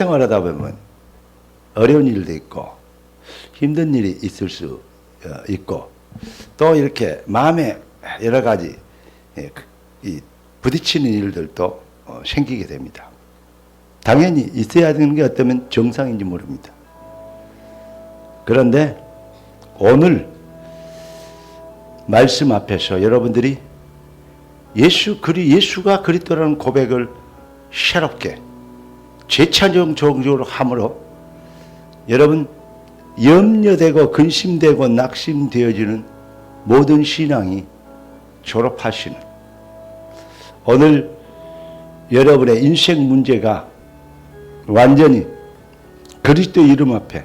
생활하다 보면 어려운 일도 있고 힘든 일이 있을 수 있고 또 이렇게 마음에 여러 가지 부딪히는 일들도 생기게 됩니다. 당연히 있어야 되는 게 어쩌면 정상인지 모릅니다. 그런데 오늘 말씀 앞에서 여러분들이 예수가 그리스도라는 고백을 새롭게 재찬정적으로 함으로 여러분 염려되고 근심되고 낙심되어지는 모든 신앙이 졸업하시는 오늘 여러분의 인생 문제가 완전히 그리스도 이름 앞에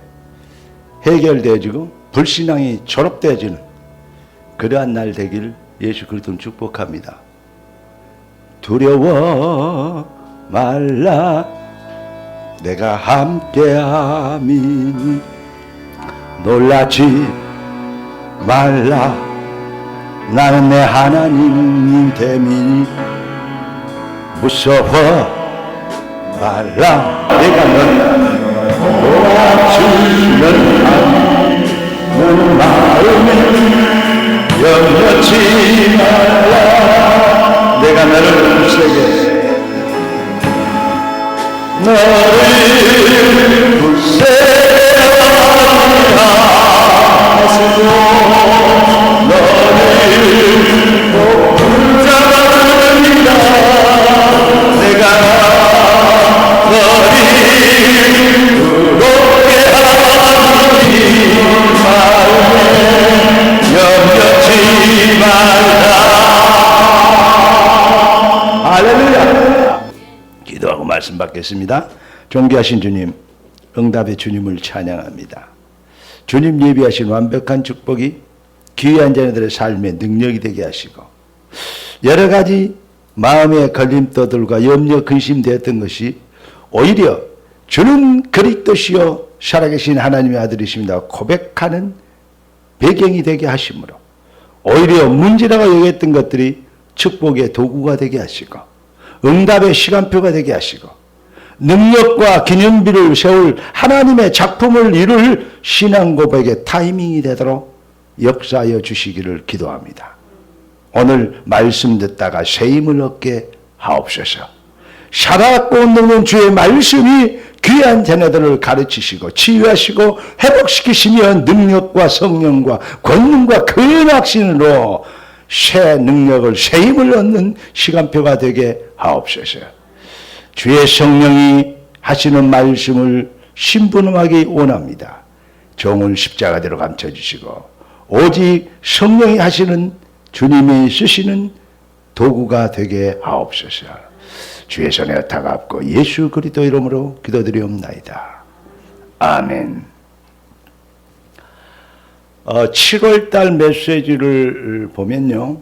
해결되어지고 불신앙이 졸업되어지는 그러한 날 되길 예수 그리스도는 축복합니다. 두려워 말라 내가 함께함이니 놀라지 말라 나는 내 하나님 됨이니 무서워 말라 내가 너를 도와주는 너는 마음에 염려치 말라 내가 너를 굳세게 너를 굳세게 하시고 너를 붙잡으리라 내가 너를 두렵게 하니 마음에 염려치 말라. 할렐루야. 기도하고 말씀 받겠습니다. 존귀하신 주님, 응답의 주님을 찬양합니다. 주님 예비하신 완벽한 축복이 귀한 자녀들의 삶의 능력이 되게 하시고 여러 가지 마음의 걸림돌들과 염려 근심되었던 것이 오히려 주는 그리스도시요 살아계신 하나님의 아들이십니다 고백하는 배경이 되게 하심으로 오히려 문제라고 여겼던 것들이 축복의 도구가 되게 하시고 응답의 시간표가 되게 하시고 능력과 기념비를 세울 하나님의 작품을 이룰 신앙 고백의 타이밍이 되도록 역사하여 주시기를 기도합니다. 오늘 말씀 듣다가 새 힘을 얻게 하옵소서. 살아갖고 넘는 주의 말씀이 귀한 자녀들을 가르치시고 치유하시고 회복시키시며 능력과 성령과 권능과 근확신으로 새 능력을 새 힘을 얻는 시간표가 되게 하옵소서. 주의 성령이 하시는 말씀을 신분하기 원합니다. 종을 십자가대로 감춰주시고 오직 성령이 하시는 주님이 쓰시는 도구가 되게 하옵소서. 주의 손에 다갑고 예수 그리스도 이름으로 기도드리옵나이다. 아멘. 7월달 메시지를 보면요.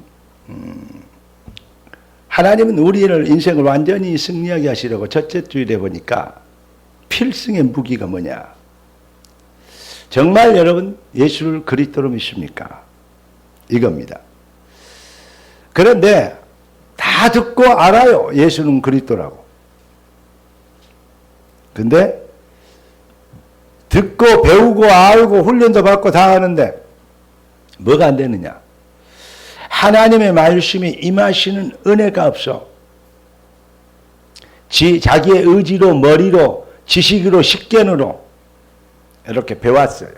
하나님은 우리를 인생을 완전히 승리하게 하시려고 첫째 주일에 보니까 필승의 무기가 뭐냐. 정말 여러분 예수를 그리스도로 믿습니까? 이겁니다. 그런데 다 듣고 알아요. 예수는 그리스도라고. 근데 듣고 배우고 알고 훈련도 받고 다 하는데 뭐가 안 되느냐. 하나님의 말씀이 임하시는 은혜가 없어. 자기의 의지로 머리로 지식으로 식견으로 이렇게 배웠어요.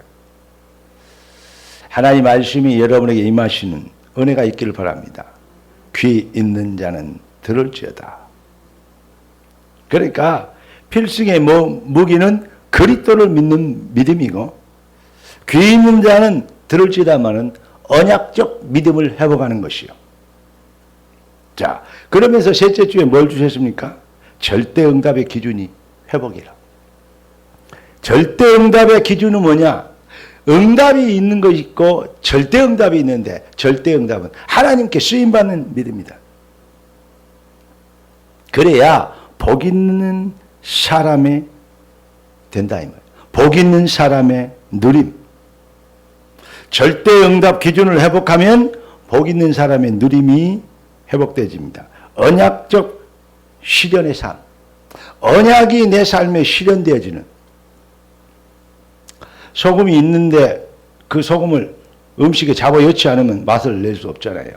하나님 말씀이 여러분에게 임하시는 은혜가 있기를 바랍니다. 귀 있는 자는 들을지어다. 그러니까 필승의 무기는 그리스도를 믿는 믿음이고 귀 있는 자는 들을지다마는 언약적 믿음을 회복하는 것이요. 자, 그러면서 셋째 주에 뭘 주셨습니까? 절대응답의 기준이 회복이라. 절대응답의 기준은 뭐냐? 응답이 있는 거 있고 절대응답이 있는데 절대응답은 하나님께 쓰임받는 믿음이다. 그래야 복 있는 사람의 된다 이 말이에요. 복 있는 사람의 누림. 절대응답 기준을 회복하면 복 있는 사람의 누림이 회복되집니다. 언약적 실현의 삶. 언약이 내 삶에 실현되어지는, 소금이 있는데 그 소금을 음식에 잡아 넣지 않으면 맛을 낼 수 없잖아요.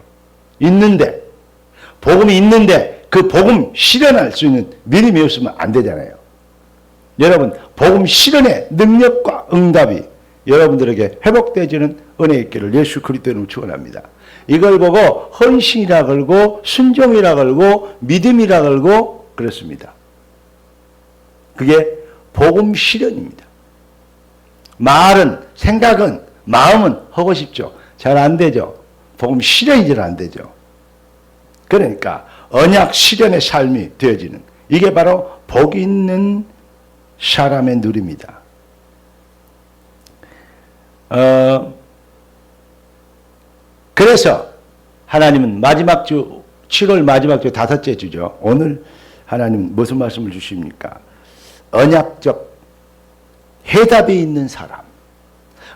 있는데, 복음이 있는데 그 복음 실현할 수 있는 믿음이 없으면 안 되잖아요. 여러분, 복음 실현의 능력과 응답이 여러분들에게 회복되어지는 은혜 있기를 예수 그리스도 이름으로 축원합니다. 이걸 보고 헌신이라 걸고 순종이라 걸고 믿음이라 걸고 그렇습니다. 그게 복음 실현입니다. 말은, 생각은, 마음은 하고 싶죠. 잘 안 되죠. 복음 실현이 잘 안 되죠. 그러니까 언약 실현의 삶이 되어지는, 이게 바로 복 있는 사람의 누림이다. 그래서 하나님은 마지막 주, 7월 마지막 주 다섯째 주죠. 오늘 하나님은 무슨 말씀을 주십니까? 언약적 해답이 있는 사람.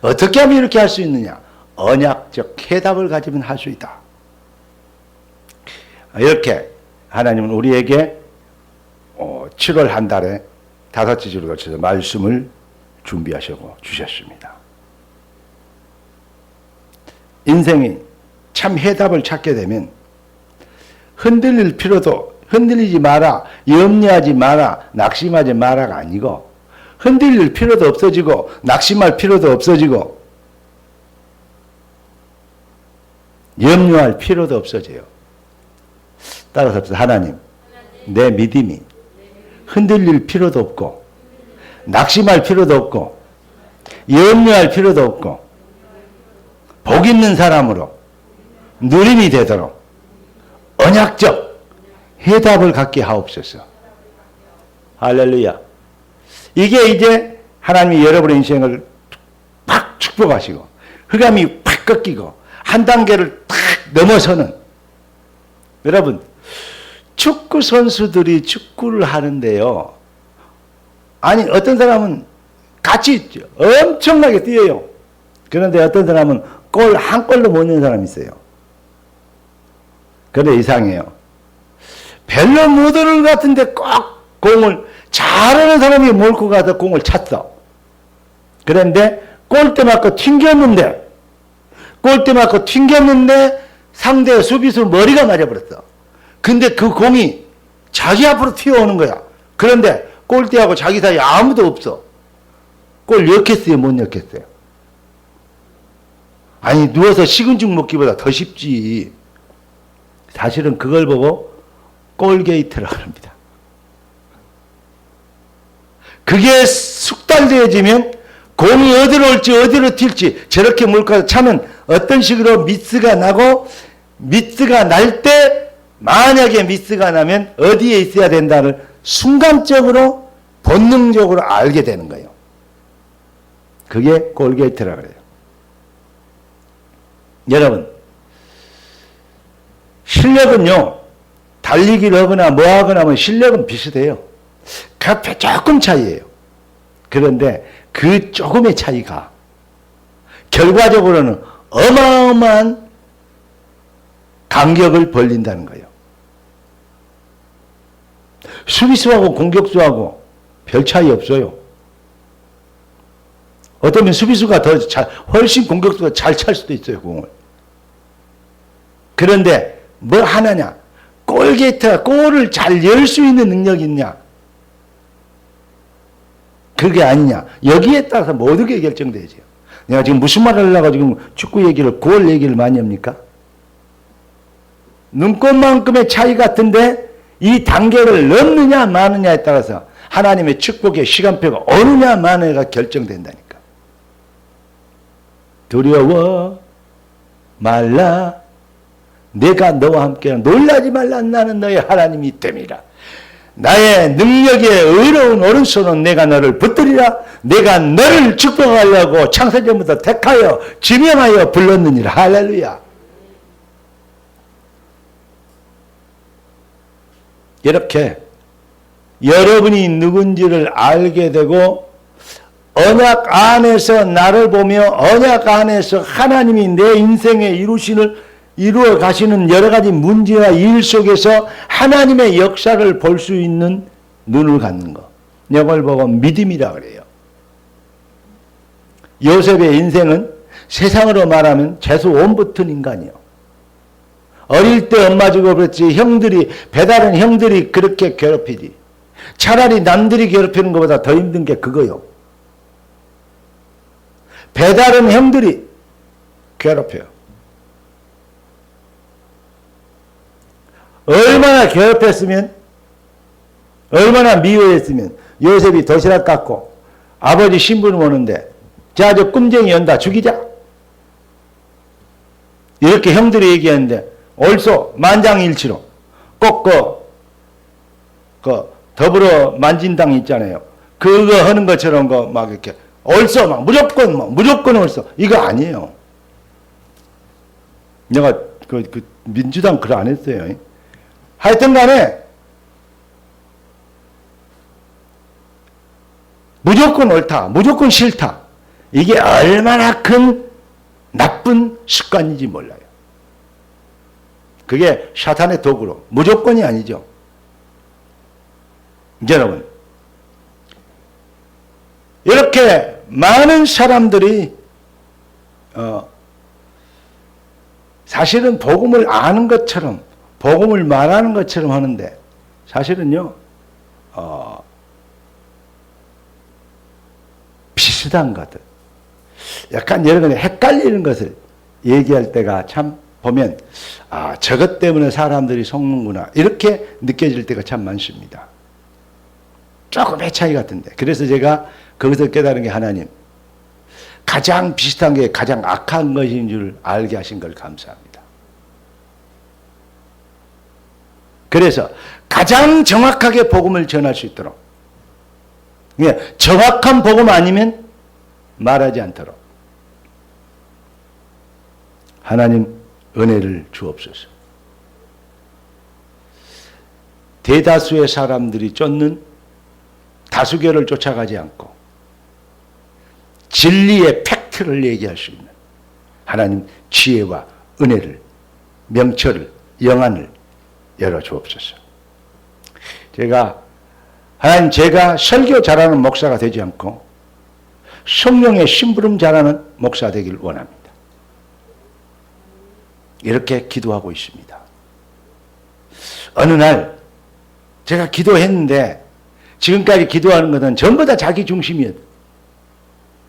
어떻게 하면 이렇게 할 수 있느냐? 언약적 해답을 가지면 할 수 있다. 이렇게 하나님은 우리에게 7월 한 달에 다섯째 주를 거쳐서 말씀을 준비하시고 주셨습니다. 인생이 참 해답을 찾게 되면 흔들릴 필요도, 흔들리지 마라, 염려하지 마라, 낙심하지 마라가 아니고 흔들릴 필요도 없어지고 낙심할 필요도 없어지고 염려할 필요도 없어져요. 따라서 하나님, 내 믿음이 흔들릴 필요도 없고 낙심할 필요도 없고 염려할 필요도 없고 복 있는 사람으로 누림이 되도록 언약적 해답을 갖게 하옵소서. 할렐루야. 이게 이제 하나님이 여러분의 인생을 팍 축복하시고 흑암이 팍 꺾이고 한 단계를 탁 넘어서는, 여러분, 축구 선수들이 축구를 하는데요. 아니, 어떤 사람은 같이 엄청나게 뛰어요. 그런데 어떤 사람은 골 한 골도 못 넣는 사람이 있어요. 그런데 이상해요. 별로 못 오는 것 같은데 꼭 공을 잘하는 사람이 몰고 가서 공을 찼어. 그런데 골대 맞고 튕겼는데 상대 수비수 머리가 맞아버렸어. 근데 그 공이 자기 앞으로 튀어오는 거야. 그런데 골대하고 자기 사이에 아무도 없어. 골 넣겠어요, 못 넣겠어요? 아니, 누워서 식은 죽 먹기보다 더 쉽지. 사실은 그걸 보고 골게이트라고 합니다. 그게 숙달되어지면 공이 어디로 올지 어디로 튈지 저렇게 물고 차면 어떤 식으로 미스가 나고, 미스가 날 때 만약에 미스가 나면 어디에 있어야 된다를 순간적으로 본능적으로 알게 되는 거예요. 그게 골게이트라고 해요. 여러분, 실력은요, 달리기를 하거나 뭐 하거나 하면 실력은 비슷해요. 그 조금 차이예요. 그런데 그 조금의 차이가 결과적으로는 어마어마한 간격을 벌린다는 거예요. 수비수하고 공격수하고 별 차이 없어요. 어쩌면 수비수가 훨씬 공격수가 잘 찰 수도 있어요, 공을. 그런데 뭐 하나냐? 골게이트가 골을 잘 열 수 있는 능력이 있냐? 그게 아니냐? 여기에 따라서 모든 게 결정되죠. 내가 지금 무슨 말을 하려고 지금 축구 얘기를, 골 얘기를 많이 합니까? 눈꽃만큼의 차이 같은데 이 단계를 넘느냐 마느냐에 따라서 하나님의 축복의 시간표가 어느냐 마느냐가 결정된다니까. 두려워 말라, 내가 너와 함께 놀라지 말라, 나는 너의 하나님이 됨이라. 나의 능력의 의로운 오른손은 내가 너를 붙들리라. 내가 너를 축복하려고 창세전부터 택하여 지명하여 불렀느니라. 할렐루야. 이렇게 여러분이 누군지를 알게 되고 언약 안에서 나를 보며 언약 안에서 하나님이 내 인생에 이루어 가시는 여러 가지 문제와 일 속에서 하나님의 역사를 볼 수 있는 눈을 갖는 거. 이걸 보고 믿음이라 그래요. 요셉의 인생은 세상으로 말하면 재수 온 붙은 인간이요. 어릴 때 엄마 주고 그랬지 배다른 형들이 그렇게 괴롭히지. 차라리 남들이 괴롭히는 것보다 더 힘든 게 그거요. 배다른 형들이 괴롭혀요. 얼마나 괴롭혔으면, 얼마나 미워했으면 요셉이 도시락 갖고 아버지 신부름 오는데 자, 저 꿈쟁이 연다 죽이자. 이렇게 형들이 얘기하는데 옳소 만장일치로 꼭 그 더불어 만진당 있잖아요. 그거 하는 것처럼 막 이렇게 옳소 막 무조건 옳소 이거 아니에요. 내가 그 민주당 그걸 안 했어요. 하여튼 간에 무조건 옳다, 무조건 싫다. 이게 얼마나 큰 나쁜 습관인지 몰라요. 그게 사탄의 도구로 무조건이 아니죠. 여러분, 이렇게 많은 사람들이 사실은 복음을 아는 것처럼 복음을 말하는 것처럼 하는데 사실은요 비슷한 것들 약간 여러분이 헷갈리는 것을 얘기할 때가 참 보면 저것 때문에 사람들이 속는구나 이렇게 느껴질 때가 참 많습니다. 조금의 차이 같은데 그래서 제가 거기서 깨달은 게 하나님 가장 비슷한 게 가장 악한 것인 줄 알게 하신 걸 감사합니다. 그래서 가장 정확하게 복음을 전할 수 있도록 정확한 복음 아니면 말하지 않도록 하나님 은혜를 주옵소서. 대다수의 사람들이 쫓는 다수결을 쫓아가지 않고 진리의 팩트를 얘기할 수 있는 하나님 지혜와 은혜를 명철을 영안을 열어 주옵소서. 하나님 제가 설교 잘하는 목사가 되지 않고 성령의 심부름 잘하는 목사 되길 원합니다. 이렇게 기도하고 있습니다. 어느 날 제가 기도했는데 지금까지 기도하는 것은 전부 다 자기 중심이었어요.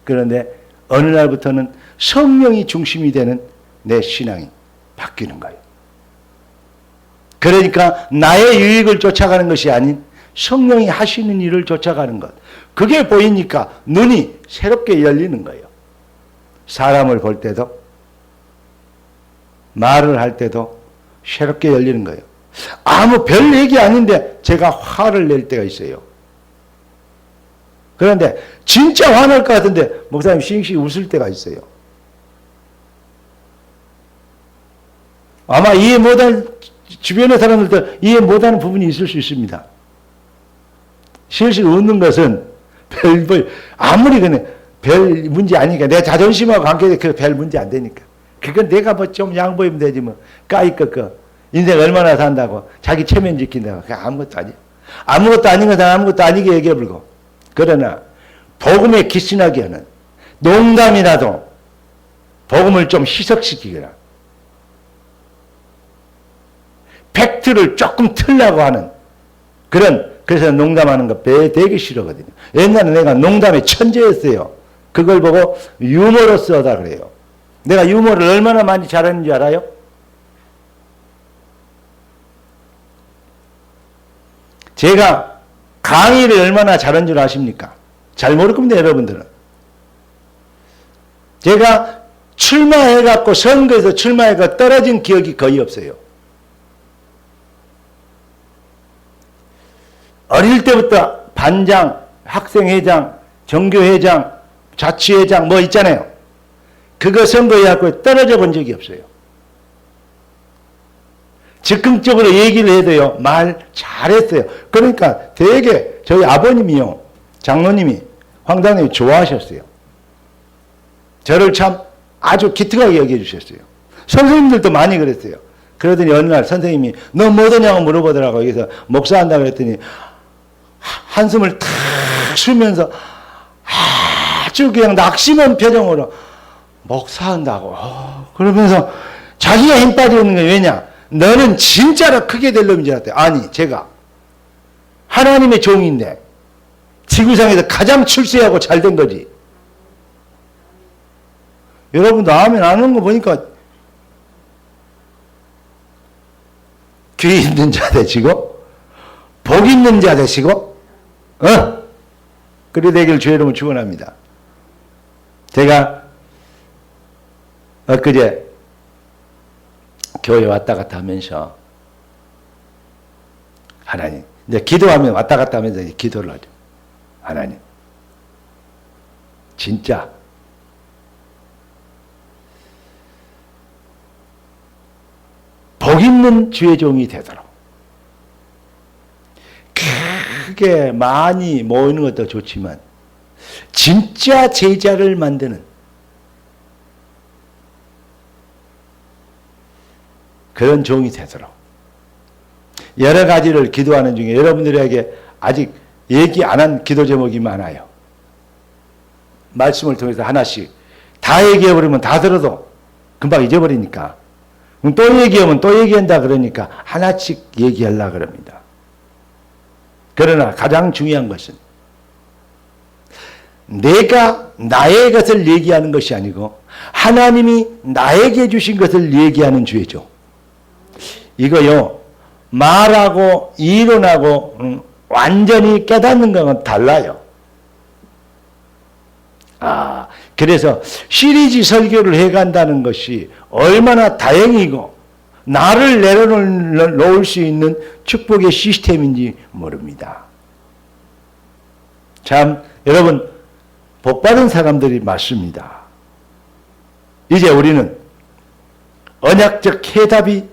그런데 어느 날부터는 성령이 중심이 되는 내 신앙이 바뀌는 거예요. 그러니까 나의 유익을 쫓아가는 것이 아닌 성령이 하시는 일을 쫓아가는 것. 그게 보이니까 눈이 새롭게 열리는 거예요. 사람을 볼 때도 말을 할 때도 새롭게 열리는 거예요. 아무 별 얘기 아닌데 제가 화를 낼 때가 있어요. 그런데 진짜 화날 것 같은데 목사님 싱싱 웃을 때가 있어요. 아마 이해 못할 주변의 사람들도 이해 못하는 부분이 있을 수 있습니다. 실실 웃는 것은 아무리 별 문제 아니니까 내 자존심하고 관계돼 그 별 문제 안 되니까 그건 내가 뭐 좀 양보하면 되지 뭐 까이꺼꺼 인생 얼마나 산다고 자기 체면 지킨다고 그게 아무것도 아니야. 아무것도 아닌 것은 아무것도 아니게 얘기해버리고 그러나 복음에 기신하게 하는 농담이라도 복음을 좀 희석시키거나 팩트를 조금 틀려고 하는 그래서 농담하는 거 되게 싫어거든요. 옛날에 내가 농담의 천재였어요. 그걸 보고 유머러스하다 그래요. 내가 유머를 얼마나 많이 잘하는 줄 알아요? 제가 강의를 얼마나 잘한 줄 아십니까? 잘 모를 겁니다, 여러분들은. 제가 출마해갖고 선거에서 출마해가 떨어진 기억이 거의 없어요. 어릴 때부터 반장, 학생회장, 정교회장, 자치회장 뭐 있잖아요. 그거 선거해갖고 떨어져 본 적이 없어요. 즉흥적으로 얘기를 해도요, 말 잘했어요. 그러니까 되게 저희 아버님이요, 장로님이, 황당님이 좋아하셨어요. 저를 참 아주 기특하게 여겨 주셨어요. 선생님들도 많이 그랬어요. 그러더니 어느 날 선생님이 너 뭐더냐고 물어보더라고요. 그래서 목사한다고 그랬더니 한숨을 탁 쉬면서 아주 그냥 낙심한 표정으로 목사한다고 그러면서 자기가 힘 빠지는 거예요. 왜냐? 너는 진짜로 크게 될 놈인 줄 알았대. 아니, 제가 하나님의 종인데 지구상에서 가장 출세하고 잘된 거지. 여러분도 아멘 안 하는 거 보니까 귀 있는 자 되시고 복 있는 자 되시고 그리 되길 주의 이름으로 축원합니다. 제가 엊그제 교회 왔다 갔다 하면서 하나님 이제 기도하면 왔다 갔다 하면서 이제 기도를 하죠. 하나님 진짜 복 있는 주의 종이 되도록 크게 많이 모이는 것도 좋지만 진짜 제자를 만드는 그런 종이 되도록 여러 가지를 기도하는 중에 여러분들에게 아직 얘기 안 한 기도 제목이 많아요. 말씀을 통해서 하나씩 다 얘기해버리면 다 들어도 금방 잊어버리니까 또 얘기하면 또 얘기한다 그러니까 하나씩 얘기하려고 그럽니다. 그러나 가장 중요한 것은 내가 나의 것을 얘기하는 것이 아니고 하나님이 나에게 주신 것을 얘기하는 주의죠. 이거요 말하고 이론하고 완전히 깨닫는 것은 달라요. 그래서 시리즈 설교를 해간다는 것이 얼마나 다행이고 나를 내려놓을 수 있는 축복의 시스템인지 모릅니다. 참 여러분 복받은 사람들이 많습니다. 이제 우리는 언약적 해답이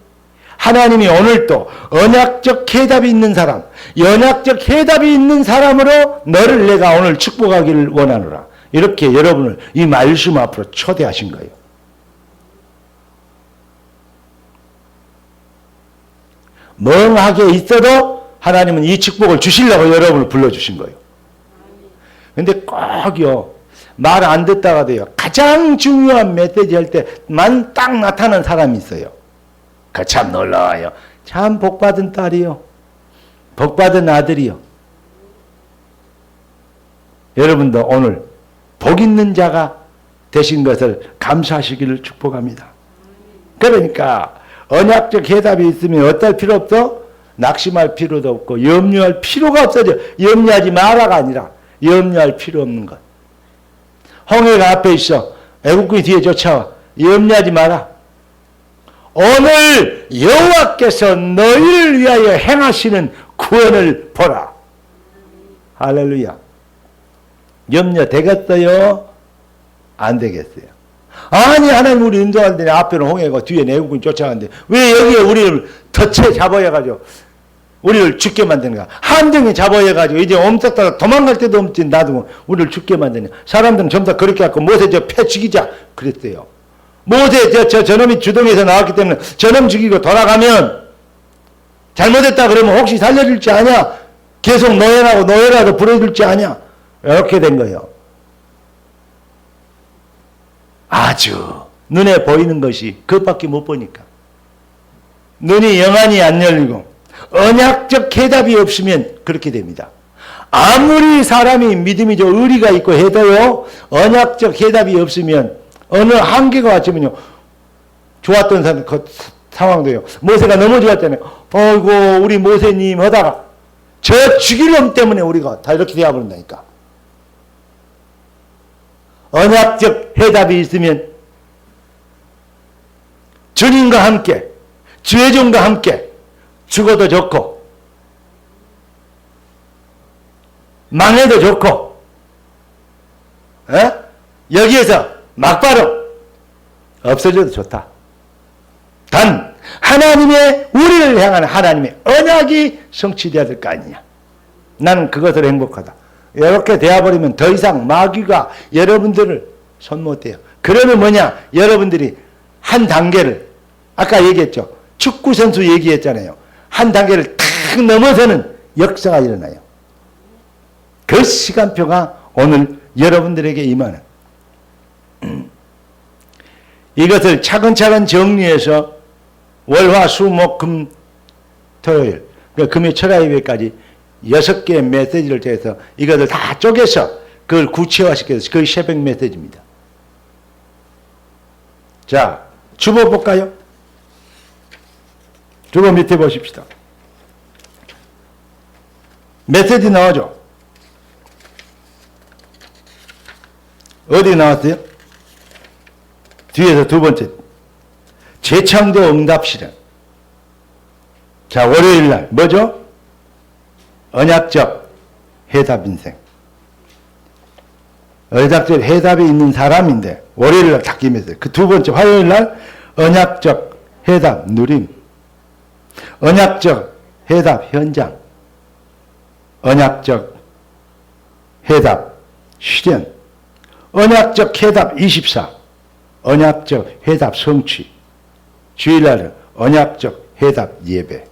하나님이 오늘도 언약적 해답이 있는 사람, 연약적 해답이 있는 사람으로 너를 내가 오늘 축복하기를 원하노라. 이렇게 여러분을 이 말씀 앞으로 초대하신 거예요. 멍하게 있어도 하나님은 이 축복을 주시려고 여러분을 불러주신 거예요. 근데 꼭요, 말 안 듣다가도요, 가장 중요한 메시지 할 때만 딱 나타난 사람이 있어요. 그 참 놀라워요. 참 복받은 딸이요. 복받은 아들이요. 여러분도 오늘 복 있는 자가 되신 것을 감사하시기를 축복합니다. 그러니까 언약적 해답이 있으면 어떨 필요 없어? 낙심할 필요도 없고 염려할 필요가 없어져. 염려하지 마라가 아니라 염려할 필요 없는 것. 홍해가 앞에 있어. 애국군이 뒤에 쫓아와. 염려하지 마라. 오늘 여호와께서 너희를 위하여 행하시는 구원을 보라. 할렐루야. 염려 되겠어요? 안 되겠어요? 아니 하나님 우리 인도할 때 앞에는 홍해고 뒤에 애국군이 쫓아가는데 왜 여기에 우리를 덫에 잡아야가지고 우리를 죽게 만드는가? 한등에 잡아야가지고 이제 엄석다가 도망갈 데도 없지 놔두고 우리를 죽게 만드냐? 사람들은 전부 다 그렇게 갖고 모세 저 패 죽이자 그랬어요. 모세 저놈이 주동에서 나왔기 때문에 저놈 죽이고 돌아가면 잘못했다 그러면 혹시 살려줄지 아냐? 계속 노예라도 부려줄지 아냐? 이렇게 된 거예요. 아주 눈에 보이는 것이 그것밖에 못 보니까 눈이 영안이 안 열리고 언약적 해답이 없으면 그렇게 됩니다. 아무리 사람이 믿음이 좀 의리가 있고 해도요 언약적 해답이 없으면 어느 한계가 왔으면요 좋았던 사람 그 상황도요 모세가 넘어졌잖아요. 어이구 우리 모세님 하다가 저 죽일 놈 때문에 우리가 다 이렇게 되어버린다니까. 언약적 해답이 있으면 주님과 함께 주의 종과 함께 죽어도 좋고 망해도 좋고 여기에서 막바로 없어져도 좋다. 단 하나님의 우리를 향한 하나님의 언약이 성취되어야 될 거 아니냐. 나는 그것으로 행복하다. 이렇게 되어버리면 더 이상 마귀가 여러분들을 손 못 대요. 그러면 뭐냐? 여러분들이 한 단계를 아까 얘기했죠. 축구 선수 얘기했잖아요. 한 단계를 탁 넘어서는 역사가 일어나요. 그 시간표가 오늘 여러분들에게 임하는 이것을 차근차근 정리해서 월화 수목금 토요일 금요 철화예배까지 6개의 메시지를 통해서 이것을 다 쪼개서 그걸 구체화시켜서 그게 새벽 메시지입니다. 자, 주보 볼까요? 주보 밑에 보십시다. 메시지 나오죠? 어디 나왔어요? 뒤에서 두 번째. 재창조 응답 실현. 자, 월요일 날 뭐죠? 언약적 해답 인생. 언약적 해답이 있는 사람인데 월요일 날 딱 임했어요. 그 두 번째 화요일 날 언약적 해답 누림. 언약적 해답 현장. 언약적 해답 실현. 언약적 해답 24. 언약적 해답 성취. 주일날은 언약적 해답 예배.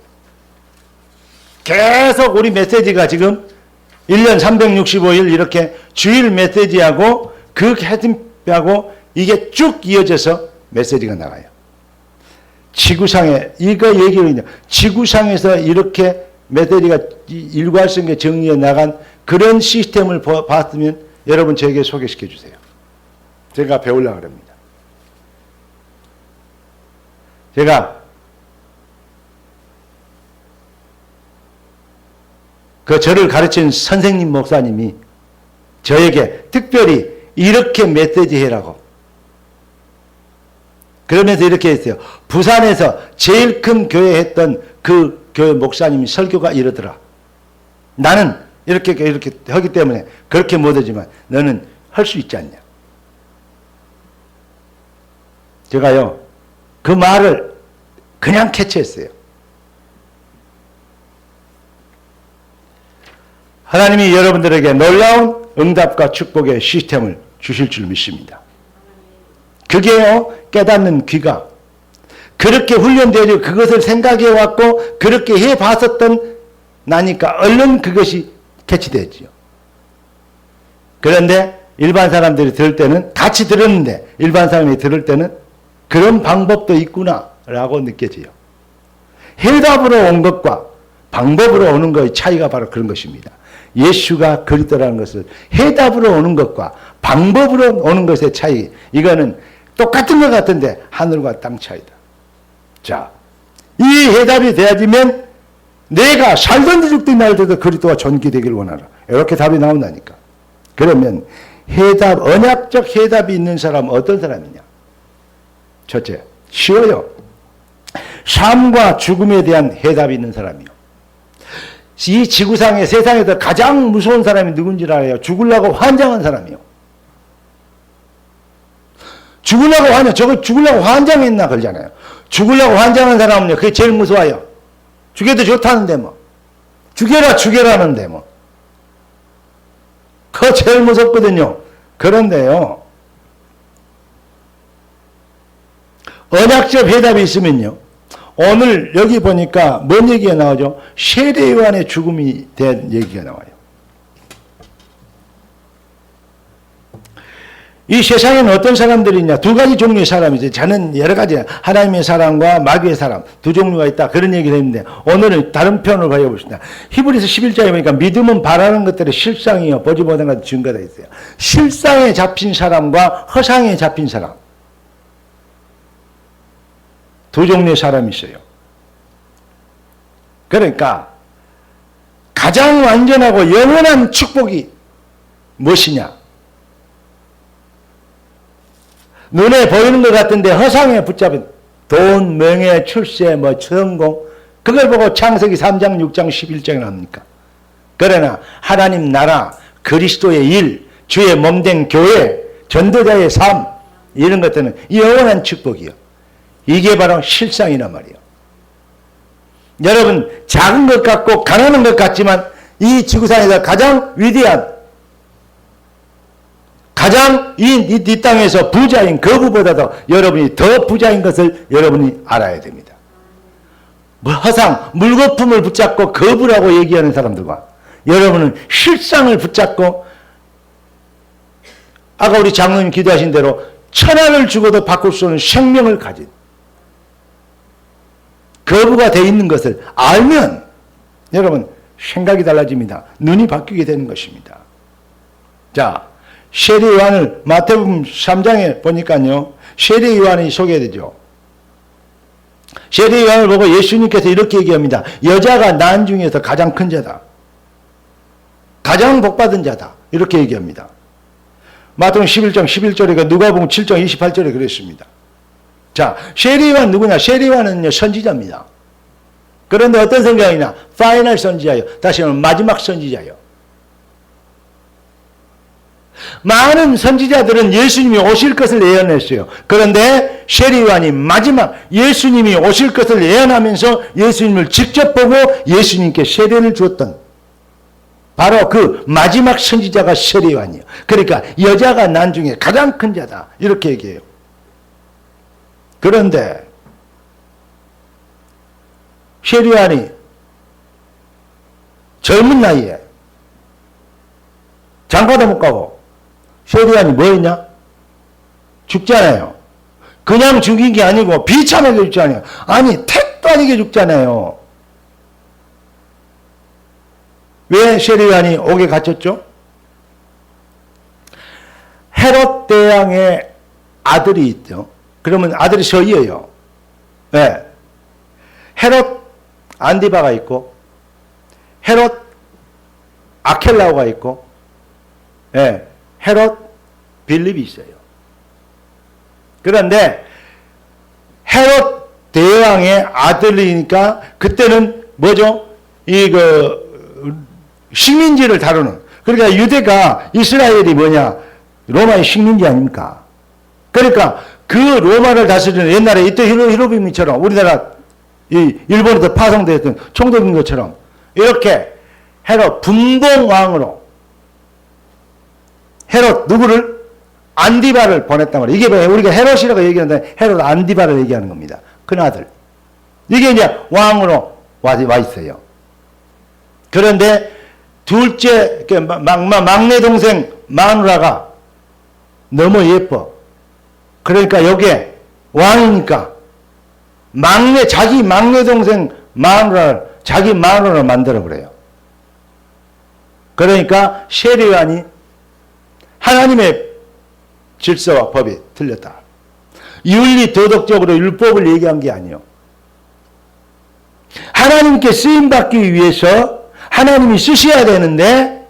계속 우리 메시지가 지금 1년 365일 이렇게 주일 메시지하고 그 헤딩하고 이게 쭉 이어져서 메시지가 나가요. 지구상에 이거 얘기를 지구상에서 이렇게 메시지가 일관성에 정리해 나간 그런 시스템을 봤으면 여러분 저에게 소개시켜 주세요. 제가 배우려고 합니다. 제가 그 저를 가르친 선생님 목사님이 저에게 특별히 이렇게 메시지 해라고 그러면서 이렇게 했어요. 부산에서 제일 큰 교회 했던 그 교회 목사님이 설교가 이러더라. 나는 이렇게 하기 때문에 그렇게 못하지만 너는 할 수 있지 않냐. 제가요 그 말을 그냥 캐치했어요. 하나님이 여러분들에게 놀라운 응답과 축복의 시스템을 주실 줄 믿습니다. 그게요 깨닫는 귀가 그렇게 훈련되어 그것을 생각해 왔고 그렇게 해봤었던 나니까 얼른 그것이 캐치되지요. 그런데 일반 사람들이 들을 때는 같이 들었는데 일반 사람이 들을 때는 그런 방법도 있구나 라고 느껴져요. 해답으로 온 것과 방법으로 오는 것의 차이가 바로 그런 것입니다. 예수가 그리스도라는 것을 해답으로 오는 것과 방법으로 오는 것의 차이, 이거는 똑같은 것 같은데 하늘과 땅 차이다. 자, 이 해답이 되어지면 내가 살든지 죽든 날들도 그리스도가 존귀되기를 원하라. 이렇게 답이 나온다니까. 그러면 해답, 언약적 해답이 있는 사람은 어떤 사람이냐? 첫째, 쉬워요. 삶과 죽음에 대한 해답이 있는 사람이요. 이 지구상의 세상에서 가장 무서운 사람이 누군지 알아요? 죽으려고 환장한 사람이요. 저거 죽으려고 환장했나 그러잖아요. 죽으려고 환장한 사람은요, 그게 제일 무서워요. 죽여도 좋다는데 뭐. 죽여라는데 뭐. 그거 제일 무섭거든요. 그런데요, 언약적 해답이 있으면요, 오늘 여기 보니까 뭔 얘기가 나오죠? 세례 요한의 죽음이 대한 얘기가 나와요. 이 세상에는 어떤 사람들이 있냐? 두 가지 종류의 사람이죠. 저는 여러 가지 하나님의 사람과 마귀의 사람 두 종류가 있다 그런 얘기를 했는데 오늘은 다른 편으로 가보겠습니다. 히브리서 11장에 보니까 믿음은 바라는 것들의 실상이요 보지 못하는 것들 증거가 있어요. 실상에 잡힌 사람과 허상에 잡힌 사람 두 종류의 사람이 있어요. 그러니까 가장 완전하고 영원한 축복이 무엇이냐? 눈에 보이는 것 같은데 허상에 붙잡은 돈, 명예, 출세, 성공 그걸 보고 창세기 3장, 6장, 11장에 나옵니까? 그러나 하나님 나라, 그리스도의 일, 주의 몸된 교회, 전도자의 삶 이런 것들은 영원한 축복이요. 이게 바로 실상이란 말이에요. 여러분 작은 것 같고 가난한 것 같지만 이 지구상에서 가장 위대한 가장 이 땅에서 부자인 거부보다도 여러분이 더 부자인 것을 여러분이 알아야 됩니다. 허상, 물거품을 붙잡고 거부라고 얘기하는 사람들과 여러분은 실상을 붙잡고 아까 우리 장로님 기도하신 대로 천하를 죽어도 바꿀 수 없는 생명을 가진 거부가 되어 있는 것을 알면 여러분 생각이 달라집니다. 눈이 바뀌게 되는 것입니다. 자, 세례 요한을 마태복음 3장에 보니까요. 세례 요한이 소개되죠. 세례 요한을 보고 예수님께서 이렇게 얘기합니다. 여자가 난 중에서 가장 큰 자다. 가장 복받은 자다. 이렇게 얘기합니다. 마태복음 11장 11절에 누가복음 7장 28절에 그랬습니다. 자, 세례 요한 누구냐? 세례 요한은요, 선지자입니다. 그런데 어떤 성경이냐? 파이널 선지자요. 다시 말하면 마지막 선지자요. 많은 선지자들은 예수님이 오실 것을 예언했어요. 그런데 세례 요한이 마지막 예수님이 오실 것을 예언하면서 예수님을 직접 보고 예수님께 세례를 주었던 바로 그 마지막 선지자가 세례 요한이에요. 그러니까 여자가 난 중에 가장 큰 자다. 이렇게 얘기해요. 그런데 세례 요한이 젊은 나이에 장가도 못 가고 세례 요한이 뭐 했냐? 죽잖아요. 그냥 죽인 게 아니고 비참하게 죽잖아요. 아니 택도 아니게 죽잖아요. 왜 세례 요한이 옥에 갇혔죠? 헤롯 대왕의 아들이 있죠. 그러면 아들이 서이어요. 네. 헤롯 안디바가 있고 헤롯 아켈라오가 있고 네. 헤롯 빌립이 있어요. 그런데 헤롯 대왕의 아들이니까 그때는 뭐죠? 식민지를 다루는. 그러니까 유대가 이스라엘이 뭐냐? 로마의 식민지 아닙니까? 그러니까 그 로마를 다스리는 옛날에 이때 히로부미처럼 우리나라 일본에서 파송되었던 총독인 것처럼 이렇게 헤롯 분봉왕으로 헤롯 누구를? 안디바를 보냈단 말이에요. 이게 뭐예요? 우리가 헤롯이라고 얘기하는데 헤롯 안디바를 얘기하는 겁니다. 큰아들. 이게 이제 왕으로 와 있어요. 그런데 둘째 막내 동생 마누라가 너무 예뻐. 그러니까 여기에 왕이니까 자기 막내 동생 마누라를 자기 마누라를 만들어 버려요. 그러니까 세례 요한이 하나님의 질서와 법이 틀렸다. 윤리 도덕적으로 율법을 얘기한 게 아니에요. 하나님께 쓰임받기 위해서 하나님이 쓰셔야 되는데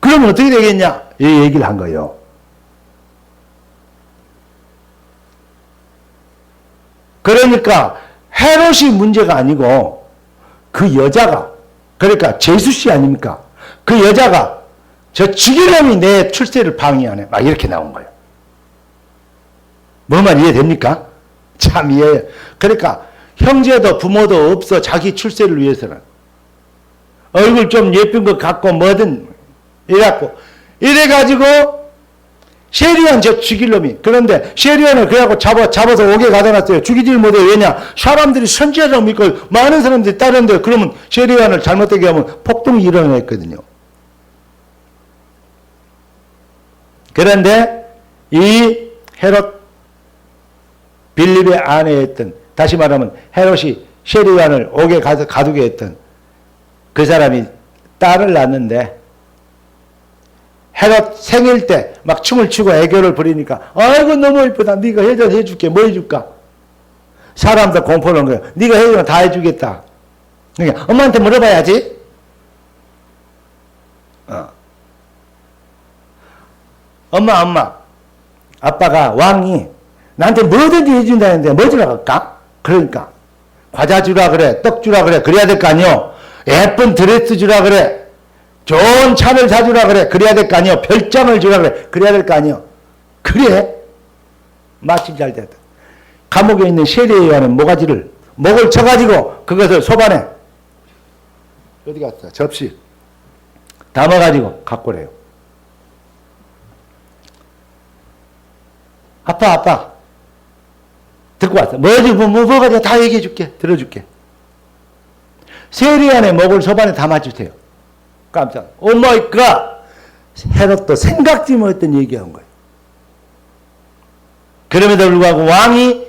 그러면 어떻게 되겠냐? 이 얘기를 한 거예요. 그러니까 헤롯이 문제가 아니고 그 여자가 그러니까 제수씨 아닙니까? 그 여자가 저 죽일 놈이 내 출세를 방해하네. 막 이렇게 나온 거예요. 뭐 말 이해됩니까? 참 이해해요. 그러니까 형제도 부모도 없어 자기 출세를 위해서는 얼굴 좀 예쁜 것 같고 뭐든 이래가지고 세례 요한 저 죽일 놈이. 그런데 세례 요한을 그래갖고 잡아서 옥에 가둬놨어요. 죽이질 못해. 왜냐? 사람들이 선지자라고 믿고 많은 사람들이 따르는데 그러면 세례 요한을 잘못되게 하면 폭동이 일어났거든요. 그런데 이 헤롯 빌립의 아내였던 다시 말하면 헤롯이 세례 요한을 옥에 가두게 했던 그 사람이 딸을 낳았는데 헤롯 생일 때 막 춤을 추고 애교를 부리니까 아이고 너무 이쁘다. 네가 해줄게. 뭐 해줄까? 사람도 공포를 한 거예요. 네가 해주면 다 해주겠다. 그러니까 엄마한테 물어봐야지. 엄마 아빠가 왕이 나한테 뭐든지 해준다는데 뭐 주라 할까? 그러니까 과자 주라 그래. 떡 주라 그래. 그래야 될 거 아니요. 예쁜 드레스 주라 그래. 좋은 차를 사주라 그래. 그래야 될 거 아니요. 별장을 주라 그래. 그래야 될 거 아니요. 그래. 마침 잘 됐다. 감옥에 있는 세례 요한은 목을 쳐가지고 그것을 소반에 어디 갔어? 접시 담아가지고 갖고 오래요. 아빠 듣고 왔어. 뭐가 다 얘기해 줄게. 들어줄게. 세리안의 목을 소반에 담아주세요. 깜짝. 오 마이 갓! 헤롯도 생각지 못했던 얘기한 거예요. 그럼에도 불구하고 왕이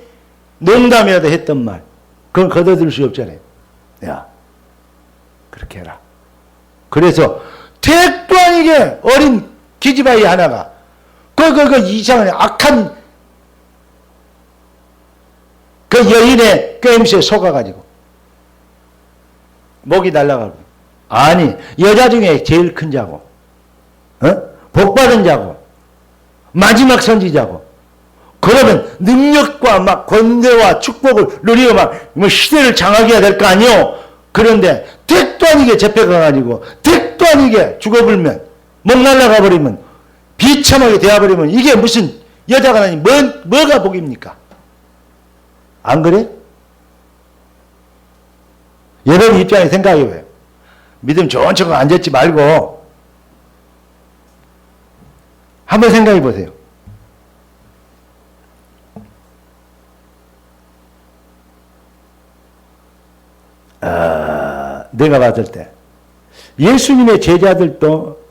농담이라도 했던 말, 그건 거둬들 수 없잖아요. 야, 그렇게 해라. 그래서 택도 아니게 어린 기집아이 하나가 그 이상한 악한 그 여인의 꾀임새에 속아가지고 목이 날아가고, 아니 여자 중에 제일 큰 자고, 복받은 자고, 마지막 선지자고, 그러면 능력과 막 권세와 축복을 누리고 막 시대를 장악해야 될 거 아니요. 그런데 택도 아니게 잡혀가가지고 택도 아니게 죽어버리면, 목 날아가 버리면, 비참하게 되어버리면 이게 무슨 여자가 아니 뭐가 복입니까? 안 그래? 여러분 입장에 생각해봐요. 믿음 좋은 척 앉았지 말고 한번 생각해 보세요. 내가 봤을 때 예수님의 제자들도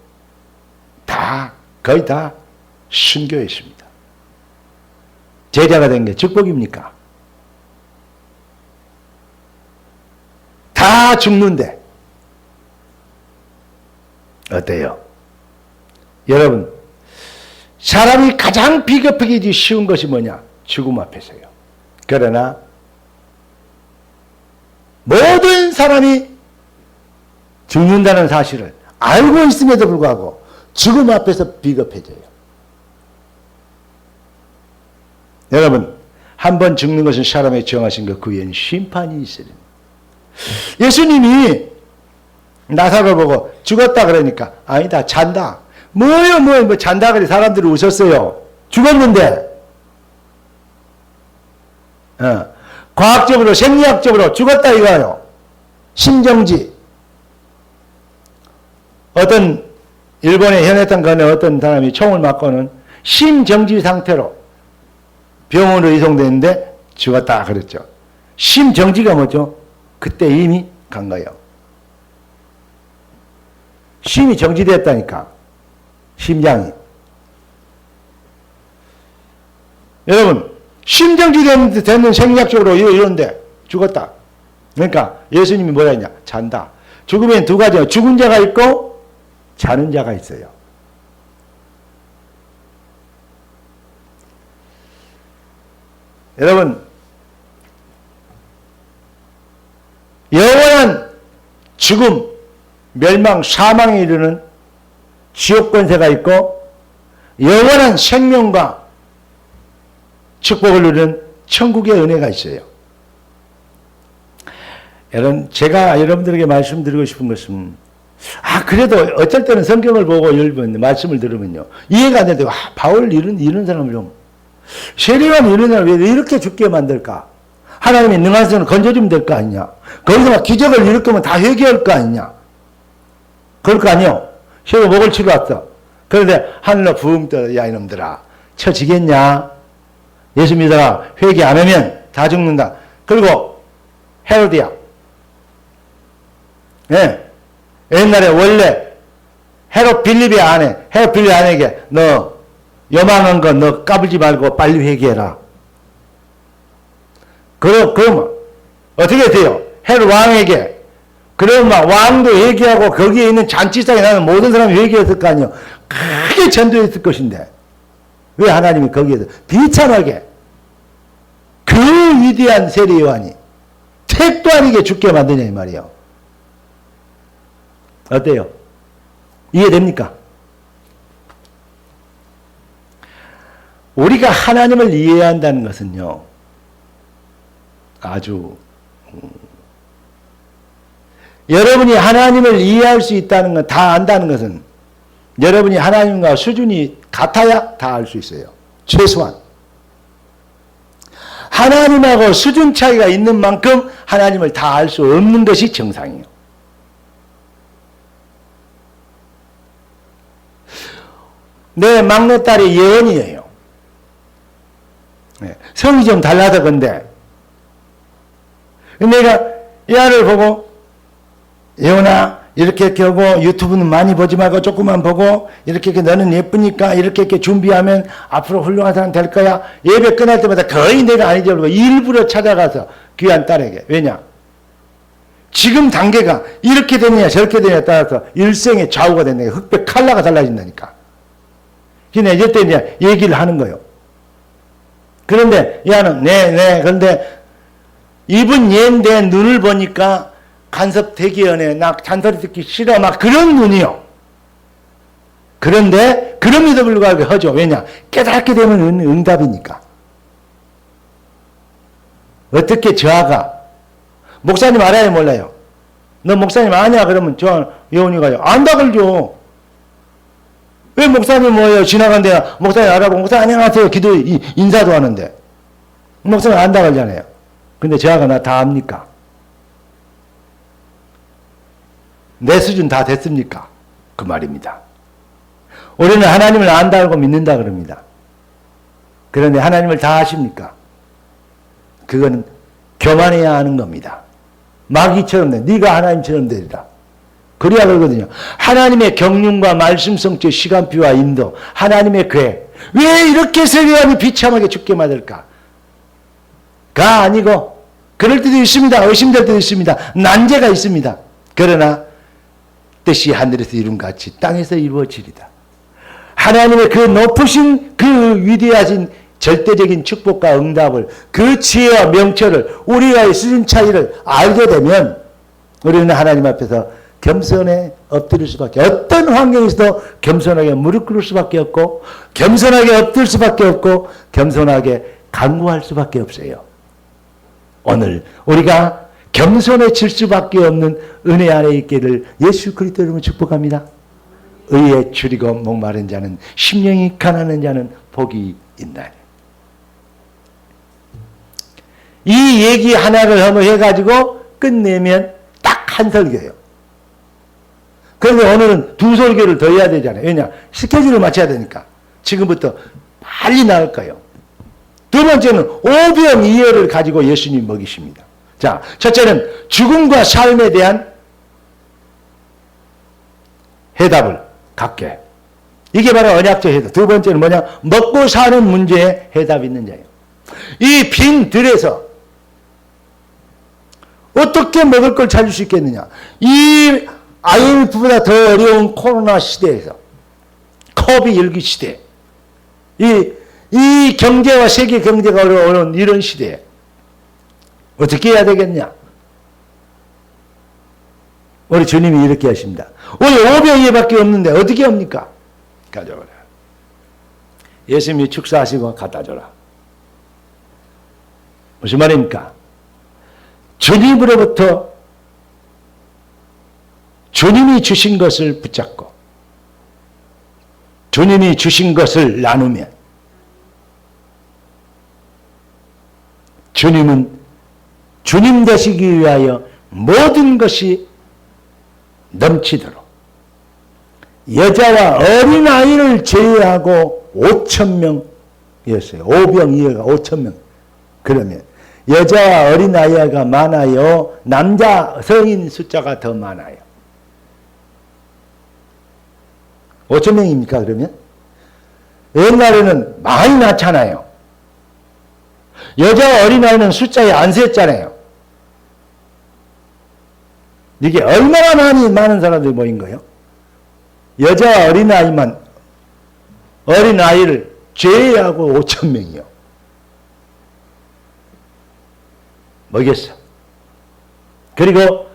거의 다 순교했습니다. 제자가 된 게 축복입니까? 다 죽는데 어때요? 여러분, 사람이 가장 비겁하기 쉬운 것이 뭐냐? 죽음 앞에서요. 그러나 모든 사람이 죽는다는 사실을 알고 있음에도 불구하고 죽음 앞에서 비겁해져요. 여러분, 한 번 죽는 것은 사람의 정하신 것, 그 위에는 심판이 있어야 됩니다. 예수님이 나사로를 보고 죽었다 그러니까 아니다, 잔다. 뭐 잔다 그래 사람들이 웃었어요. 죽었는데 과학적으로 생리학적으로 죽었다 이거예요. 심정지. 어떤 일본의 현해탄 건에 어떤 사람이 총을 맞고는 심정지 상태로 병원으로 이송됐는데 죽었다 그랬죠. 심정지가 뭐죠? 그때 이미 간 거예요. 심이 정지됐다니까. 심장이. 여러분, 심정지되는 생리학적으로 이런데 죽었다. 그러니까 예수님이 뭐라 했냐? 잔다. 죽으면 두 가지예요. 죽은 자가 있고 자는 자가 있어요. 여러분, 영원한 죽음, 멸망, 사망에 이르는 지옥 권세가 있고 영원한 생명과 축복을 누리는 천국의 은혜가 있어요. 여러분, 제가 여러분들에게 말씀드리고 싶은 것은 그래도 어쩔 때는 성경을 보고 읽으면 말씀을 들으면요 이해가 안 되는데 바울 이런 사람을 좀 세례관 이런 사람을 왜 이렇게 죽게 만들까? 하나님이 능한 손을 건져주면 될 거 아니냐? 거기서 막 기적을 일으키면 다 회개할 거 아니냐? 그럴 거 아니요? 시험 목을 치러 왔어. 그런데 하늘로 붕 떠, 야 이놈들아 쳐지겠냐? 예수 믿어라. 회개 안 하면 다 죽는다. 그리고 헤로디야. 예. 옛날에 원래 헤롯 빌립의 아내, 헤롯 빌립의 아내에게 너 요망한 거 너 까불지 말고 빨리 회개해라. 그럼 어떻게 돼요? 헤롯 왕에게. 그러면 막 왕도 회개하고 거기에 있는 잔치상에 나는 모든 사람이 회개했을 거 아니에요. 크게 전도했을 것인데 왜 하나님이 거기에서 비참하게 그 위대한 세례 요한이 택도 아니게 죽게 만드냐 이 말이에요. 어때요? 이해됩니까? 우리가 하나님을 이해해야 한다는 것은요 아주 여러분이 하나님을 이해할 수 있다는 건 다 안다는 것은 여러분이 하나님과 수준이 같아야 다 알 수 있어요. 최소한 하나님하고 수준 차이가 있는 만큼 하나님을 다 알 수 없는 것이 정상이에요. 내 막내딸이 예언이에요. 성이 좀 달라서 근데 내가 이 아를 보고 예원아, 이렇게 하고 유튜브는 많이 보지 말고 조금만 보고 이렇게 너는 예쁘니까 이렇게 준비하면 앞으로 훌륭한 사람 될 거야. 예배 끝날 때마다 거의 내가 안 잊어버리고 일부러 찾아가서 귀한 딸에게. 왜냐? 지금 단계가 이렇게 되느냐 저렇게 되느냐에 따라서 일생의 좌우가 된다니까. 흑백 칼라가 달라진다니까. 그냥 이때 이제 얘기를 하는 거예요. 그런데 야는 네 그런데 이분 얘인데 눈을 보니까 간섭 되기 전에 나 잔소리 듣기 싫어 막 그런 눈이요. 그런데 그럼에도 불구하고 하죠. 왜냐? 깨닫게 되면 응답이니까. 어떻게 저하가 목사님 알아요 몰라요? 너 목사님 아냐? 그러면 저 예원이가요. 안다 그러죠. 왜 목사님 뭐예요? 지나간대요. 목사님 알아보고 목사님 안녕하세요. 기도 인사도 하는데 목사님 안다 그러잖아요. 근데 저하가 나 다 압니까? 내 수준 다 됐습니까? 그 말입니다. 우리는 하나님을 안다 알고 믿는다 그럽니다. 그런데 하나님을 다 아십니까? 그거는 교만해야 하는 겁니다. 마귀처럼 돼. 네가 하나님처럼 되리라. 그래야 그러거든요. 하나님의 경륜과 말씀 성취 시간표와 인도, 하나님의 계획. 왜 이렇게 세계관이 비참하게 죽게 만들까? 가 아니고 그럴 때도 있습니다. 의심될 때도 있습니다. 난제가 있습니다. 그러나 뜻이 하늘에서 이룬 같이 땅에서 이루어지리다. 하나님의 그 높으신 그 위대하신 절대적인 축복과 응답을 그 지혜와 명철을 우리가 수준 차이를 알게 되면 우리는 하나님 앞에서 겸손에 엎드릴 수밖에 어떤 환경에서도 겸손하게 무릎 꿇을 수밖에 없고 겸손하게 엎드릴 수밖에 없고 겸손하게 간구할 수밖에 없어요. 오늘 우리가 겸손해질 수밖에 없는 은혜 안에 있기를 예수 그리스도 이름으로 축복합니다. 의에 줄이고 목마른 자는 심령이 가난한 자는 복이 있나니. 이 얘기 하나를 해가지고 끝내면 딱 한 설교예요. 그런데 오늘은 두 설교를 더 해야 되잖아요. 왜냐? 스케줄을 맞춰야 되니까. 지금부터 빨리 나올 거예요. 두 번째는 오병이어를 가지고 예수님 먹이십니다. 자, 첫째는 죽음과 삶에 대한 해답을 갖게. 이게 바로 언약적 해답. 두 번째는 뭐냐? 먹고 사는 문제에 해답이 있는 자예요. 이 빈 들에서 어떻게 먹을 걸 찾을 수 있겠느냐? 이 IMF보다 더 어려운 코로나 시대에서, COVID-19 시대, 이 경제와 세계 경제가 어려운 이런 시대에 어떻게 해야 되겠냐? 우리 주님이 이렇게 하십니다. 우리 오병이어밖에 없는데 어떻게 합니까? 가져오라. 예수님이 축사하시고 갖다 줘라. 무슨 말입니까? 주님으로부터 주님이 주신 것을 붙잡고 주님이 주신 것을 나누면 주님은 주님 되시기 위하여 모든 것이 넘치도록 여자와 어린아이를 제외하고 5,000명이었어요. 오병이어가 5,000명. 그러면 여자와 어린아이가 많아요? 남자 성인 숫자가 더 많아요? 5,000명입니까 그러면? 옛날에는 많이 낳잖아요. 여자와 어린아이는 숫자에 안 셌잖아요. 이게 얼마나 많은 사람들이 모인 거예요? 여자와 어린아이를 제외하고 5,000명이요. 뭐겠어? 그리고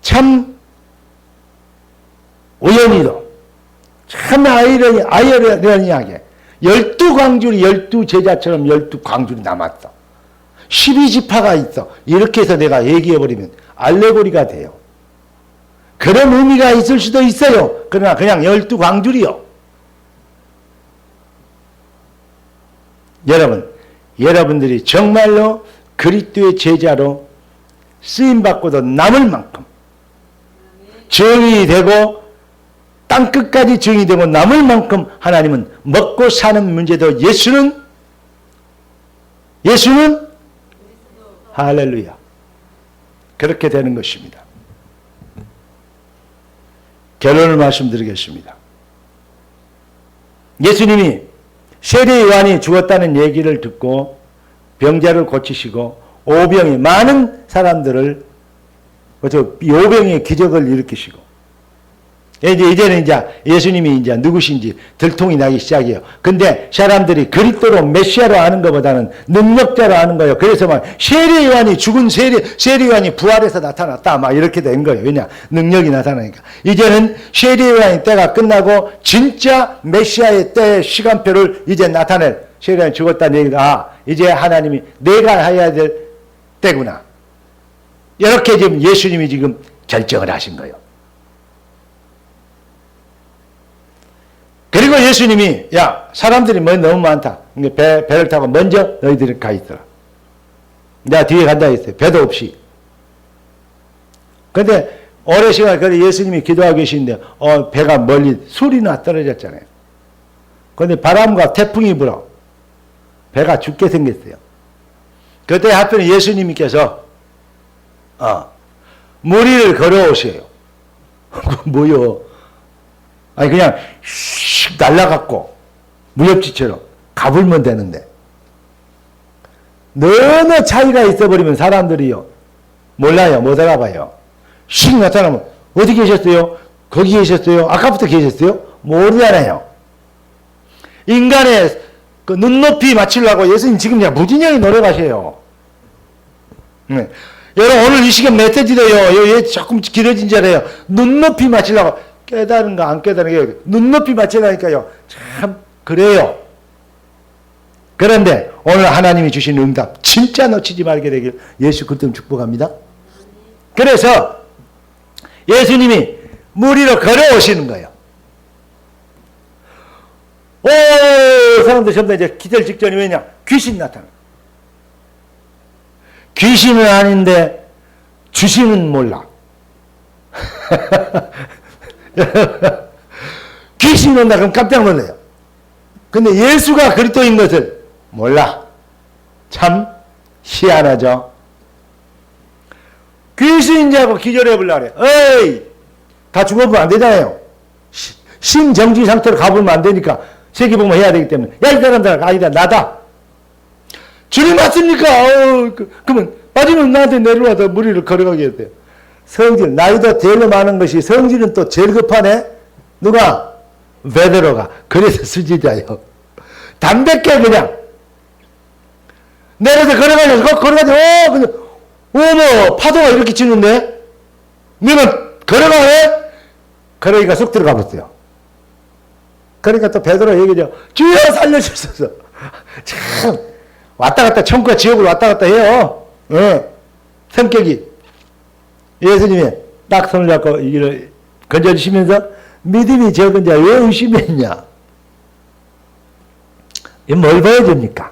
참 우연히도 참 아이러니하게 12광줄이 12제자처럼 12광줄이 남았어. 12지파가 있어. 이렇게 해서 내가 얘기해버리면 알레고리가 돼요. 그런 의미가 있을 수도 있어요. 그러나 그냥 12광줄이요. 여러분들이 정말로 그리스도의 제자로 쓰임받고도 남을 만큼 증인이 되고 땅끝까지 증인이 되고 남을 만큼 하나님은 먹고 사는 문제도 예수는 할렐루야 그렇게 되는 것입니다. 결론을 말씀드리겠습니다. 예수님이 세례 요한이 죽었다는 얘기를 듣고 병자를 고치시고 오병이 많은 사람들을 오병의 기적을 일으키시고 이제는 예수님이 누구신지 들통이 나기 시작해요. 근데 사람들이 그리스도로 메시아로 아는 것보다는 능력자로 아는 거예요. 그래서 막 세례 요한이 죽은 세례 요한이 부활해서 나타났다 막 이렇게 된 거예요. 왜냐? 능력이 나타나니까. 이제는 세례 요한의 때가 끝나고 진짜 메시아의 때의 시간표를 이제 나타낼 세례 요한이 죽었다는 얘기가 이제 하나님이 내가 해야 될 때구나. 이렇게 지금 예수님이 지금 결정을 하신 거예요. 그리고 예수님이 사람들이 너무 많다. 배를 타고 먼저 너희들이 가 있더라. 내가 뒤에 간다 했어요. 배도 없이. 그런데 오랜 시간 예수님이 기도하고 계시는데 배가 멀리 술이나 떨어졌잖아요. 그런데 바람과 태풍이 불어 배가 죽게 생겼어요. 그때 하필 예수님께서 물 위를 걸어오세요. 뭐요? 아니 그냥 슉 날라갔고 무협지처럼 가불면 되는데 너무 차이가 있어버리면 사람들이요 몰라요. 못 알아봐요. 슉 나타나면 어디 계셨어요? 거기 계셨어요? 아까부터 계셨어요? 모르잖아요. 인간의 그 눈높이 맞추려고 예수님 지금 무진영이 노력하세요. 네. 여러분 오늘 이 시간 메시지도요. 얘 조금 길어진 자래요. 눈높이 맞추려고 깨달은 거 안 깨달은 게 눈높이 맞추라니까요. 참 그래요. 그런데 오늘 하나님이 주신 응답 진짜 놓치지 말게 되길 예수 그리스도 축복합니다. 그래서 예수님이 물 위로 걸어오시는 거예요. 사람들 전부 이제 기절 직전이 왜냐? 귀신 나타나. 귀신은 아닌데 주신은 몰라. 귀신이 온다 그럼 깜짝 놀라요. 근데 예수가 그리스도인 것을 몰라. 참 희한하죠. 귀신인 줄 알고 기절해 보려고 그래. 에이 다 죽어보면 안 되잖아요. 심정지 상태로 가보면 안 되니까 세계복음을 해야 되기 때문에 이 사람들 아니다 나다. 주님 맞습니까? 그러면 빠지면 나한테 내려와서 물 위를 걸어가게 했대요. 성질, 나이도 제일 많은 것이 성질은 또 제일 급하네? 누가? 베드로가. 그래서 수지자요. 담백해, 그냥. 내려서 걸어가면서, 그냥, 어머, 파도가 이렇게 치는데? 너는 걸어가네? 그러니까 쑥 들어가 버렸어요. 그러니까 또 베드로 얘기죠. 주여 살려주소서. 참, 왔다 갔다 천국과 지옥을 왔다 갔다 해요. 성격이. 예수님이 딱 손을 잡고 이를 건져주시면서 믿음이 적은 자 왜 의심했냐? 이건 뭘 보여줍니까?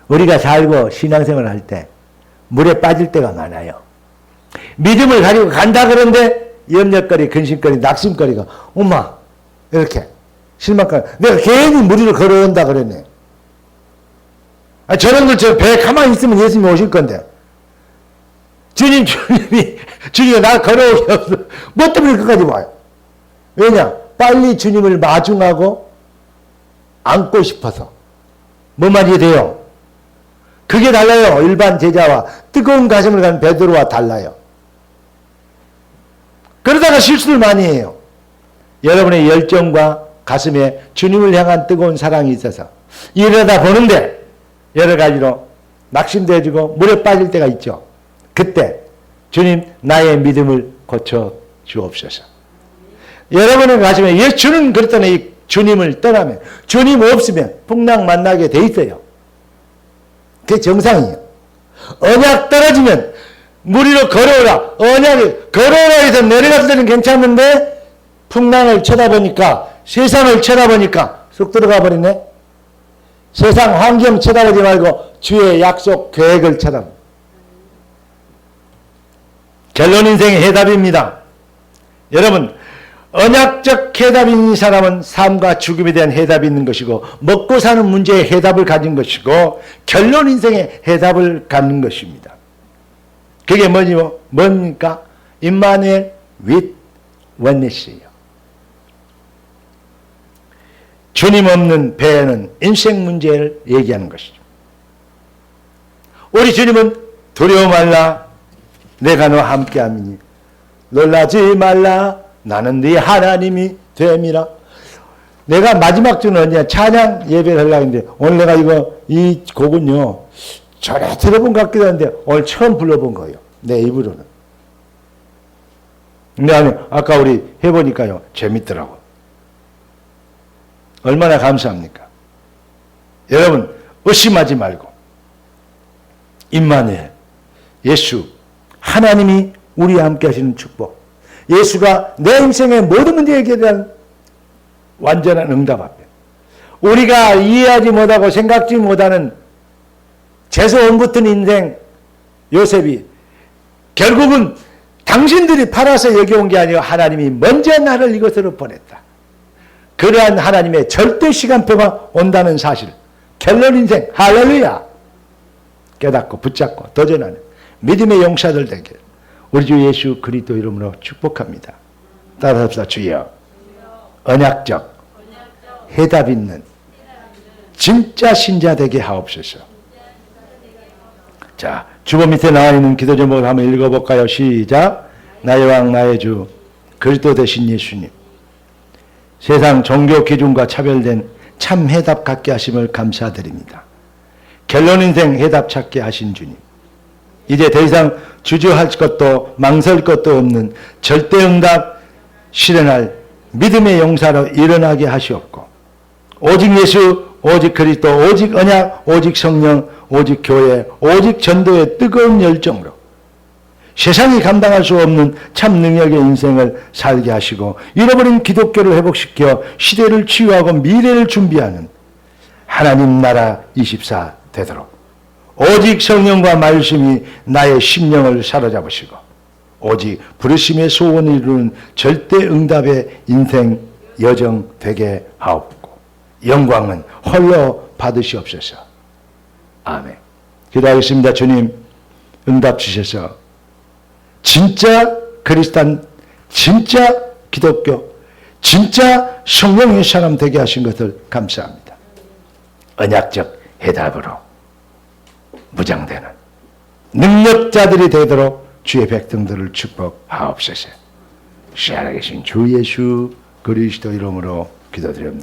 우리가 살고 신앙생활을 할 때 물에 빠질 때가 많아요. 믿음을 가지고 간다 그런데 염려거리, 근심거리, 낙심거리가 엄마 이렇게 실망거리. 내가 괜히 물 위로 걸어온다 그랬네. 저런들 저 배에 가만히 있으면 예수님이 오실 건데 주님이 나 걸어오게 없어. 뭐 때문에 끝까지 와요? 왜냐? 빨리 주님을 마중하고 안고 싶어서. 뭐 말이 돼요? 그게 달라요. 일반 제자와 뜨거운 가슴을 가진 베드로와 달라요. 그러다가 실수를 많이 해요. 여러분의 열정과 가슴에 주님을 향한 뜨거운 사랑이 있어서 이러다 보는데 여러 가지로 낙심도 해주고 물에 빠질 때가 있죠. 그때 주님 나의 믿음을 고쳐 주옵소서. 여러분의 가슴에 주는 그랬더니 이 주님을 떠나면 주님 없으면 풍랑 만나게 돼 있어요. 그게 정상이에요. 언약 떨어지면 물 위로 걸어오라. 언약이 걸어오라 해서 내려갔을 때는 괜찮은데 풍랑을 쳐다보니까 세상을 쳐다보니까 쑥 들어가 버리네. 세상 환경 쳐다보지 말고 주의 약속 계획을 쳐다보. 결론 인생의 해답입니다. 여러분 언약적 해답이 있는 사람은 삶과 죽음에 대한 해답이 있는 것이고 먹고 사는 문제의 해답을 가진 것이고 결론 인생의 해답을 갖는 것입니다. 그게 뭡니까? 임마누엘 with witness예요. 주님 없는 배에는 인생 문제를 얘기하는 것이죠. 우리 주님은 두려워 말라 내가 너와 함께함이니 놀라지 말라 나는 네 하나님이 됨이라. 내가 마지막 주는 언제야? 찬양 예배를 하려고 했는데 오늘 내가 이 곡은요 전에 들어본 것 같기도 한데 오늘 처음 불러본 거예요. 내 입으로는. 근데 아니 아까 우리 해보니까요 재밌더라고. 얼마나 감사합니까? 여러분 의심하지 말고 임마누엘 예수 하나님이 우리와 함께 하시는 축복, 예수가 내 인생의 모든 문제에 대한 완전한 응답 앞에 우리가 이해하지 못하고 생각지 못하는 재수없는 붙은 인생 요셉이 결국은 당신들이 팔아서 여기 온 게 아니고 하나님이 먼저 나를 이것으로 보냈다. 그러한 하나님의 절대 시간표가 온다는 사실, 갤런 인생 할렐루야 깨닫고 붙잡고 도전하는 믿음의 용사들 되길 우리 주 예수 그리스도 이름으로 축복합니다. 따라합시다. 주여 언약적 해답 있는 진짜 신자 되게 하옵소서. 자, 주보 밑에 나와 있는 기도 제목을 한번 읽어볼까요? 시작. 나의 왕 나의 주 그리스도 되신 예수님, 세상 종교 기준과 차별된 참 해답 갖게 하심을 감사드립니다. 갤런 인생 해답 찾게 하신 주님, 이제 더 이상 주저할 것도 망설 것도 없는 절대응답 실현할 믿음의 용사로 일어나게 하시옵고 오직 예수, 오직 그리스도, 오직 언약, 오직 성령, 오직 교회, 오직 전도의 뜨거운 열정으로 세상이 감당할 수 없는 참 능력의 인생을 살게 하시고 잃어버린 기독교를 회복시켜 시대를 치유하고 미래를 준비하는 하나님 나라 24 되도록 오직 성령과 말씀이 나의 심령을 사로잡으시고 오직 부르심의 소원을 이루는 절대 응답의 인생 여정 되게 하옵고 영광은 홀로 받으시옵소서. 아멘. 기도하겠습니다. 주님 응답 주셔서 진짜 그리스도인, 진짜 기독교, 진짜 성령의 사람 되게 하신 것을 감사합니다. 언약적 해답으로 무장되는 능력자들이 되도록 주의 백성들을 축복하옵소서. 살아계신 주 예수 그리스도 이름으로 기도드립니다.